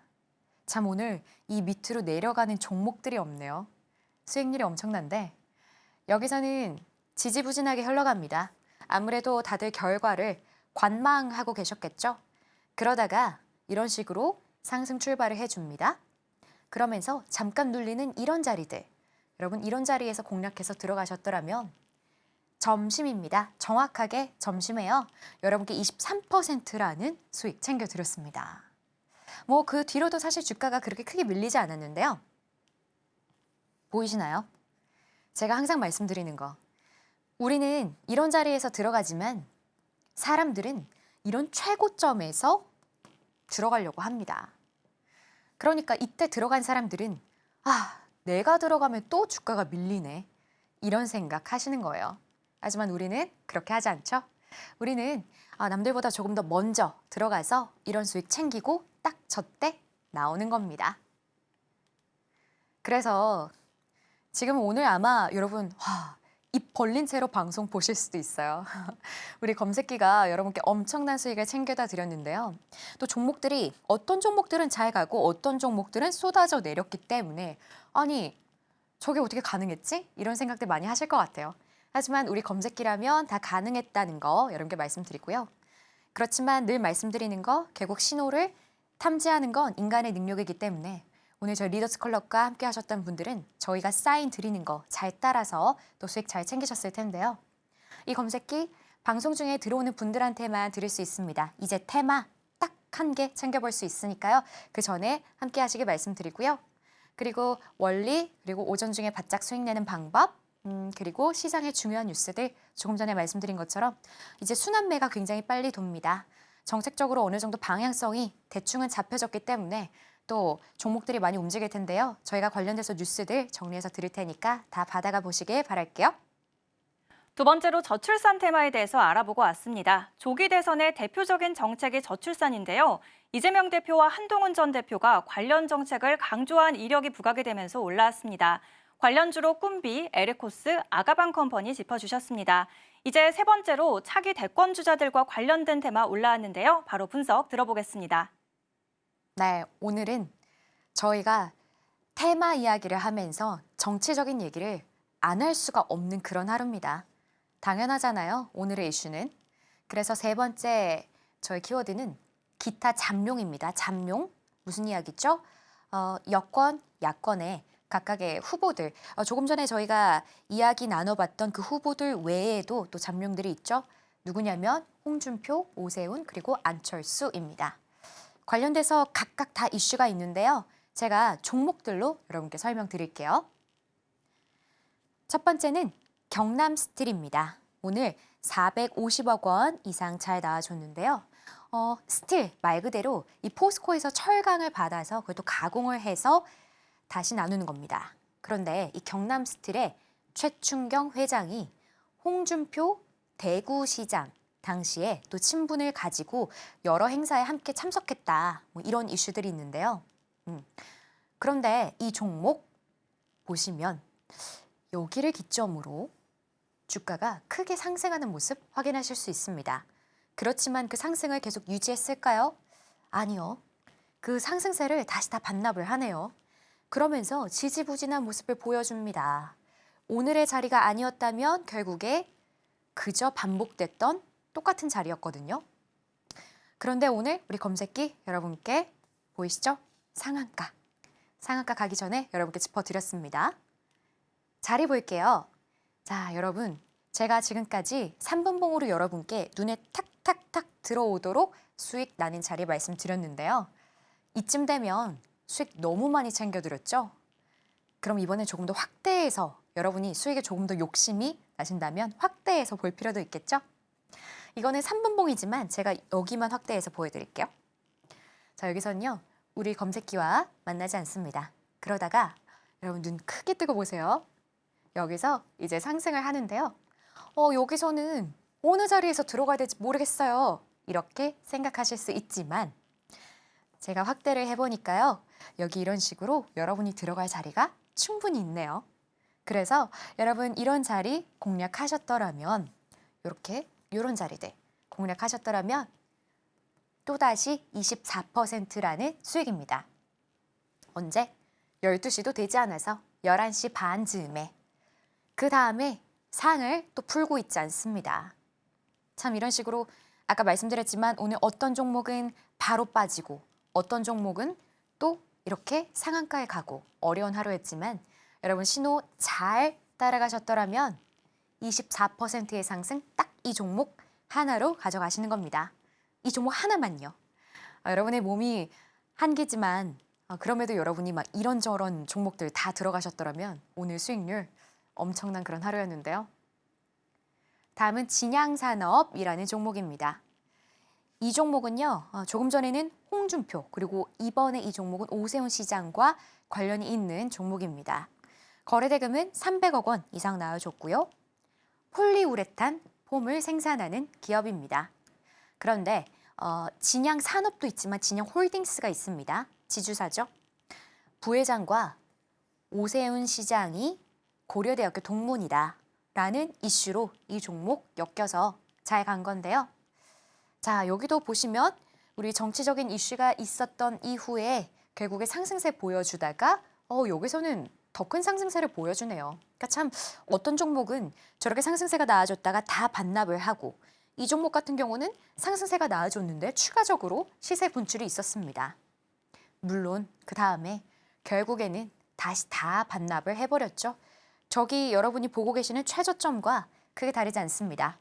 참 오늘 이 밑으로 내려가는 종목들이 없네요. 수익률이 엄청난데 여기서는 지지부진하게 흘러갑니다. 아무래도 다들 결과를 관망하고 계셨겠죠? 그러다가 이런 식으로 상승 출발을 해줍니다. 그러면서 잠깐 눌리는 이런 자리들, 여러분 이런 자리에서 공략해서 들어가셨더라면 점심입니다. 정확하게 점심에요. 여러분께 23%라는 수익 챙겨드렸습니다. 뭐 그 뒤로도 사실 주가가 그렇게 크게 밀리지 않았는데요. 보이시나요? 제가 항상 말씀드리는 거. 우리는 이런 자리에서 들어가지만 사람들은 이런 최고점에서 들어가려고 합니다. 그러니까 이때 들어간 사람들은 내가 들어가면 또 주가가 밀리네. 이런 생각 하시는 거예요. 하지만 우리는 그렇게 하지 않죠. 우리는 남들보다 조금 더 먼저 들어가서 이런 수익 챙기고 딱 저때 나오는 겁니다. 그래서 지금 오늘 아마 여러분 입 벌린 채로 방송 보실 수도 있어요. 우리 검색기가 여러분께 엄청난 수익을 챙겨다 드렸는데요. 또 종목들이 어떤 종목들은 잘 가고 어떤 종목들은 쏟아져 내렸기 때문에 아니 저게 어떻게 가능했지? 이런 생각들 많이 하실 것 같아요. 하지만 우리 검색기라면 다 가능했다는 거 여러분께 말씀드리고요. 그렇지만 늘 말씀드리는 거 결국 신호를 탐지하는 건 인간의 능력이기 때문에 오늘 저희 리더스 클럽과 함께 하셨던 분들은 저희가 사인 드리는 거 잘 따라서 또 수익 잘 챙기셨을 텐데요. 이 검색기 방송 중에 들어오는 분들한테만 드릴 수 있습니다. 이제 테마 딱 한 개 챙겨볼 수 있으니까요. 그 전에 함께 하시길 말씀드리고요. 그리고 원리, 그리고 오전 중에 바짝 수익 내는 방법, 그리고 시장의 중요한 뉴스들 조금 전에 말씀드린 것처럼 이제 순환매가 굉장히 빨리 돕니다. 정책적으로 어느 정도 방향성이 대충은 잡혀졌기 때문에 또 종목들이 많이 움직일 텐데요. 저희가 관련돼서 뉴스들 정리해서 드릴 테니까 다 받아가 보시길 바랄게요. 두 번째로 저출산 테마에 대해서 알아보고 왔습니다. 조기 대선의 대표적인 정책이 저출산인데요. 이재명 대표와 한동훈 전 대표가 관련 정책을 강조한 이력이 부각이 되면서 올라왔습니다. 관련주로 꿈비, 에르코스, 아가방컴퍼니 짚어주셨습니다. 이제 세 번째로 차기 대권 주자들과 관련된 테마 올라왔는데요. 바로 분석 들어보겠습니다. 네, 오늘은 저희가 테마 이야기를 하면서 정치적인 얘기를 안 할 수가 없는 그런 하루입니다. 당연하잖아요, 오늘의 이슈는. 그래서 세 번째 저희 키워드는 기타 잠룡입니다. 잠룡, 무슨 이야기죠? 여권, 야권의 각각의 후보들, 조금 전에 저희가 이야기 나눠봤던 그 후보들 외에도 또 잠룡들이 있죠. 누구냐면 홍준표, 오세훈, 그리고 안철수입니다. 관련돼서 각각 다 이슈가 있는데요. 제가 종목들로 여러분께 설명드릴게요. 첫 번째는 경남스틸입니다. 오늘 450억 원 이상 잘 나와줬는데요. 스틸 말 그대로 이 포스코에서 철강을 받아서 그걸 또 가공을 해서 다시 나누는 겁니다. 그런데 이 경남스틸의 최충경 회장이 홍준표 대구시장 당시에 또 친분을 가지고 여러 행사에 함께 참석했다. 뭐 이런 이슈들이 있는데요. 그런데 이 종목 보시면 여기를 기점으로 주가가 크게 상승하는 모습 확인하실 수 있습니다. 그렇지만 그 상승을 계속 유지했을까요? 아니요. 그 상승세를 다시 다 반납을 하네요. 그러면서 지지부진한 모습을 보여줍니다. 오늘의 자리가 아니었다면 결국에 그저 반복됐던 똑같은 자리였거든요. 그런데 오늘 우리 검색기 여러분께 보이시죠? 상한가. 상한가 가기 전에 여러분께 짚어드렸습니다. 자리 볼게요. 자, 여러분. 제가 지금까지 3분봉으로 여러분께 눈에 탁탁탁 들어오도록 수익 나는 자리 말씀드렸는데요. 이쯤 되면 수익 너무 많이 챙겨드렸죠? 그럼 이번엔 조금 더 확대해서 여러분이 수익에 조금 더 욕심이 나신다면 확대해서 볼 필요도 있겠죠? 이거는 3분봉이지만 제가 여기만 확대해서 보여드릴게요. 자, 여기서는요. 우리 검색기와 만나지 않습니다. 그러다가 여러분 눈 크게 뜨고 보세요. 여기서 이제 상승을 하는데요. 여기서는 어느 자리에서 들어가야 될지 모르겠어요. 이렇게 생각하실 수 있지만 제가 확대를 해보니까요. 여기 이런 식으로 여러분이 들어갈 자리가 충분히 있네요. 그래서 여러분 이런 자리 공략하셨더라면 이런 자리들 공략하셨더라면 또다시 24%라는 수익입니다. 언제? 12시도 되지 않아서 11시 반 즈음에. 그 다음에 상을 또 풀고 있지 않습니다. 참 이런 식으로 아까 말씀드렸지만 오늘 어떤 종목은 바로 빠지고 어떤 종목은 또 이렇게 상한가에 가고 어려운 하루였지만 여러분 신호 잘 따라가셨더라면 24%의 상승 딱 이 종목 하나로 가져가시는 겁니다. 이 종목 하나만요. 여러분의 몸이 한계지만 그럼에도 여러분이 막 이런저런 종목들 다 들어가셨더라면 오늘 수익률 엄청난 그런 하루였는데요. 다음은 진양산업이라는 종목입니다. 이 종목은요. 조금 전에는 홍준표 그리고 이번에 이 종목은 오세훈 시장과 관련이 있는 종목입니다. 거래대금은 300억 원 이상 나와줬고요. 폴리우레탄 폼을 생산하는 기업입니다. 그런데 진양산업도 있지만 진양홀딩스가 있습니다. 지주사죠. 부회장과 오세훈 시장이 고려대학교 동문이다라는 이슈로 이 종목 엮여서 잘 간 건데요. 자, 여기도 보시면 우리 정치적인 이슈가 있었던 이후에 결국에 상승세 보여주다가 여기서는 더 큰 상승세를 보여주네요. 그러니까 참 어떤 종목은 저렇게 상승세가 나와줬다가 다 반납을 하고 이 종목 같은 경우는 상승세가 나와줬는데 추가적으로 시세 분출이 있었습니다. 물론 그 다음에 결국에는 다시 다 반납을 해버렸죠. 저기 여러분이 보고 계시는 최저점과 크게 다르지 않습니다.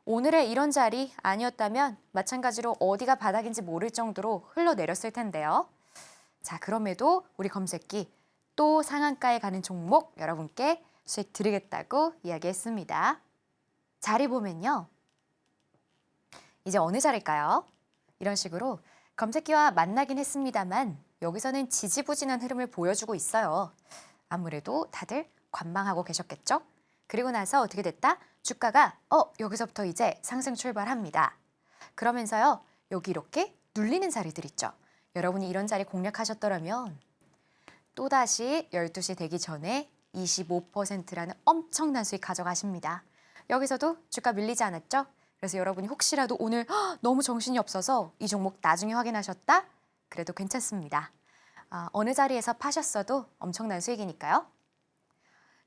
오늘의 이런 자리 아니었다면 마찬가지로 어디가 바닥인지 모를 정도로 흘러내렸을 텐데요. 자, 그럼에도 우리 검색기 또 상한가에 가는 종목 여러분께 수익 드리겠다고 이야기했습니다. 자리 보면요. 이제 어느 자리일까요? 이런 식으로 검색기와 만나긴 했습니다만 여기서는 지지부진한 흐름을 보여주고 있어요. 아무래도 다들 관망하고 계셨겠죠? 그리고 나서 어떻게 됐다? 주가가 여기서부터 이제 상승 출발합니다. 그러면서요. 여기 이렇게 눌리는 자리들 있죠. 여러분이 이런 자리 공략하셨더라면 또다시 12시 되기 전에 25%라는 엄청난 수익 가져가십니다. 여기서도 주가 밀리지 않았죠? 그래서 여러분이 혹시라도 오늘 너무 정신이 없어서 이 종목 나중에 확인하셨다? 그래도 괜찮습니다. 어느 자리에서 파셨어도 엄청난 수익이니까요.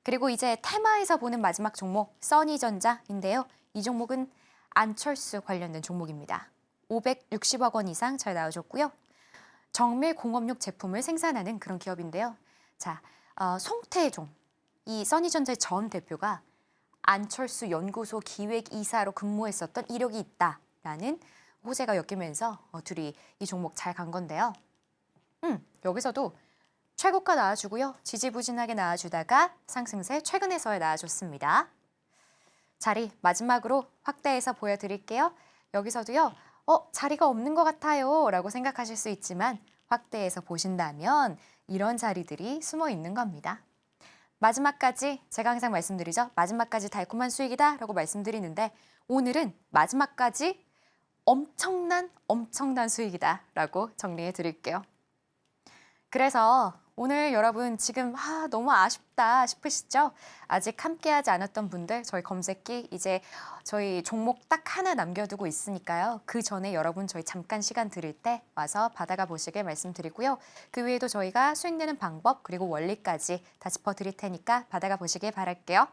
그리고 이제 테마에서 보는 마지막 종목 써니전자인데요. 이 종목은 안철수 관련된 종목입니다. 560억 원 이상 잘 나와줬고요. 정밀 공업용 제품을 생산하는 그런 기업인데요. 자, 송태종, 이 써니전자의 전 대표가 안철수 연구소 기획이사로 근무했었던 이력이 있다라는 호재가 엮이면서 둘이 이 종목 잘 간 건데요. 여기서도 최고가 나와주고요. 지지부진하게 나와주다가 상승세 최근에서야 나와줬습니다. 자리 마지막으로 확대해서 보여드릴게요. 여기서도요. 자리가 없는 것 같아요 라고 생각하실 수 있지만 확대해서 보신다면 이런 자리들이 숨어 있는 겁니다. 마지막까지 제가 항상 말씀드리죠. 마지막까지 달콤한 수익이다 라고 말씀드리는데 오늘은 마지막까지 엄청난 수익이다 라고 정리해 드릴게요. 그래서 오늘 여러분 지금 너무 아쉽다 싶으시죠? 아직 함께하지 않았던 분들 저희 검색기 이제 저희 종목 딱 하나 남겨두고 있으니까요. 그 전에 여러분 저희 잠깐 시간 드릴 때 와서 받아가 보시길 말씀드리고요. 그 외에도 저희가 수익 내는 방법 그리고 원리까지 다 짚어드릴 테니까 받아가 보시길 바랄게요.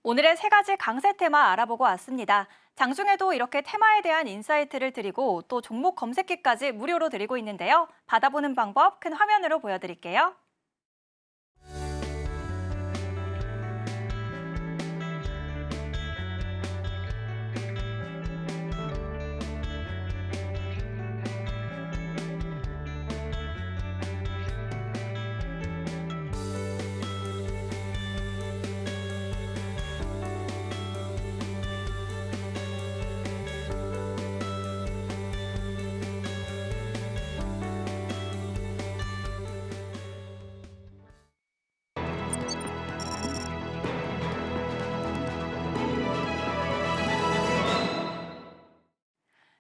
오늘의 세 가지 강세 테마 알아보고 왔습니다. 장중에도 이렇게 테마에 대한 인사이트를 드리고 또 종목 검색기까지 무료로 드리고 있는데요. 받아보는 방법 큰 화면으로 보여드릴게요.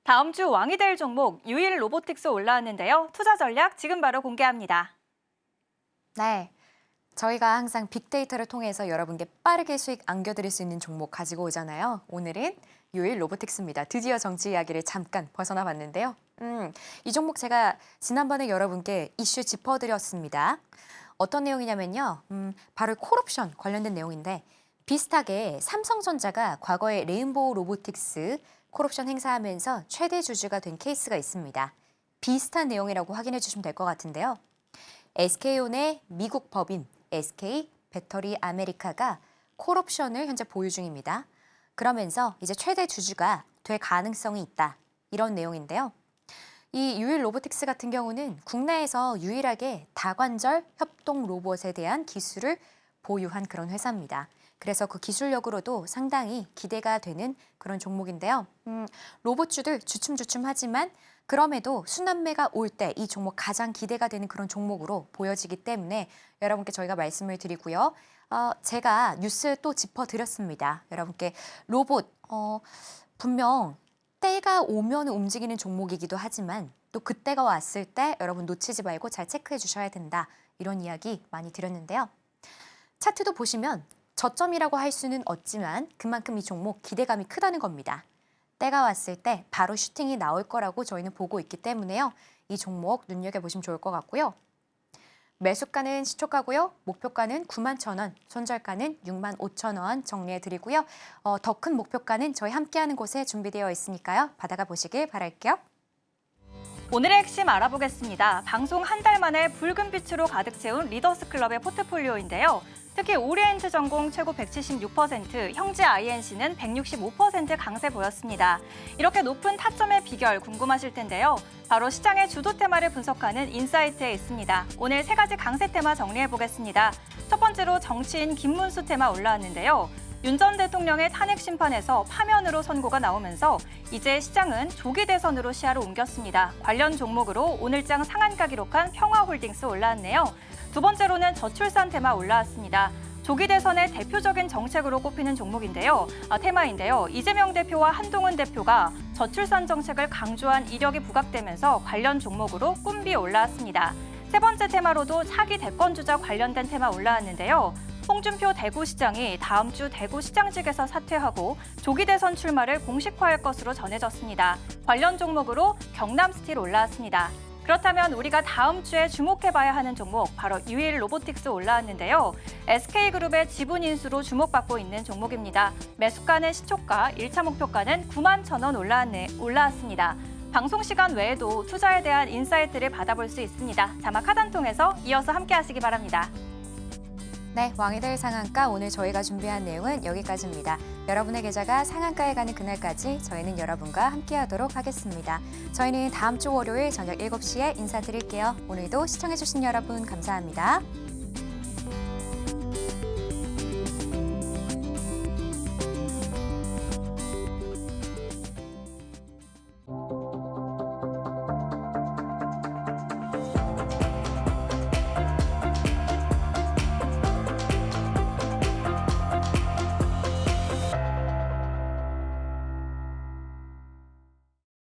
다음 주 왕이 될 종목 유일 로보틱스 올라왔는데요. 투자 전략 지금 바로 공개합니다. 네. 저희가 항상 빅데이터를 통해서 여러분께 빠르게 수익 안겨드릴 수 있는 종목 가지고 오잖아요. 오늘은 유일 로보틱스입니다. 드디어 정치 이야기를 잠깐 벗어나 봤는데요. 이 종목 제가 지난번에 여러분께 이슈 짚어드렸습니다. 어떤 내용이냐면요. 바로 콜옵션 관련된 내용인데 비슷하게 삼성전자가 과거에 레인보우 로보틱스 콜옵션 행사하면서 최대 주주가 된 케이스가 있습니다. 비슷한 내용이라고 확인해 주시면 될 것 같은데요. SK온의 미국 법인 SK 배터리 아메리카가 콜옵션을 현재 보유 중입니다. 그러면서 이제 최대 주주가 될 가능성이 있다. 이런 내용인데요. 이 유일 로보틱스 같은 경우는 국내에서 유일하게 다관절 협동 로봇에 대한 기술을 보유한 그런 회사입니다. 그래서 그 기술력으로도 상당히 기대가 되는 그런 종목인데요. 로봇주들 주춤주춤하지만 그럼에도 순환매가 올 때 이 종목 가장 기대가 되는 그런 종목으로 보여지기 때문에 여러분께 저희가 말씀을 드리고요. 제가 뉴스 또 짚어드렸습니다. 여러분께 로봇 분명 때가 오면 움직이는 종목이기도 하지만 또 그때가 왔을 때 여러분 놓치지 말고 잘 체크해 주셔야 된다. 이런 이야기 많이 드렸는데요. 차트도 보시면 저점이라고 할 수는 없지만 그만큼 이 종목 기대감이 크다는 겁니다. 때가 왔을 때 바로 슈팅이 나올 거라고 저희는 보고 있기 때문에요. 이 종목 눈여겨보시면 좋을 것 같고요. 매수가는 시초가고요. 목표가는 91,000원, 손절가는 65,000원 정리해드리고요. 더 큰 목표가는 저희 함께하는 곳에 준비되어 있으니까요. 받아가 보시길 바랄게요. 오늘의 핵심 알아보겠습니다. 방송 한 달 만에 붉은 빛으로 가득 채운 리더스 클럽의 포트폴리오인데요. 특히 오리엔트 전공 최고 176%, 형제 INC는 165% 강세 보였습니다. 이렇게 높은 타점의 비결 궁금하실 텐데요. 바로 시장의 주도 테마를 분석하는 인사이트에 있습니다. 오늘 세 가지 강세 테마 정리해보겠습니다. 첫 번째로 정치인 김문수 테마 올라왔는데요. 윤 전 대통령의 탄핵 심판에서 파면으로 선고가 나오면서 이제 시장은 조기 대선으로 시야를 옮겼습니다. 관련 종목으로 오늘장 상한가 기록한 평화홀딩스 올라왔네요. 두 번째로는 저출산 테마 올라왔습니다. 조기 대선의 대표적인 정책으로 꼽히는 테마인데요. 이재명 대표와 한동훈 대표가 저출산 정책을 강조한 이력이 부각되면서 관련 종목으로 꾼비 올라왔습니다. 세 번째 테마로도 차기 대권주자 관련된 테마 올라왔는데요. 홍준표 대구시장이 다음 주 대구시장직에서 사퇴하고 조기 대선 출마를 공식화할 것으로 전해졌습니다. 관련 종목으로 경남스틸 올라왔습니다. 그렇다면 우리가 다음 주에 주목해봐야 하는 종목 바로 유일 로보틱스 올라왔는데요. SK그룹의 지분 인수로 주목받고 있는 종목입니다. 매수가는 시초가, 1차 목표가는 91,000원 올라왔습니다. 방송 시간 외에도 투자에 대한 인사이트를 받아볼 수 있습니다. 자막 하단 통해서 이어서 함께하시기 바랍니다. 네, 왕이 될 상한가 오늘 저희가 준비한 내용은 여기까지입니다. 여러분의 계좌가 상한가에 가는 그날까지 저희는 여러분과 함께하도록 하겠습니다. 저희는 다음 주 월요일 저녁 7시에 인사드릴게요. 오늘도 시청해주신 여러분 감사합니다.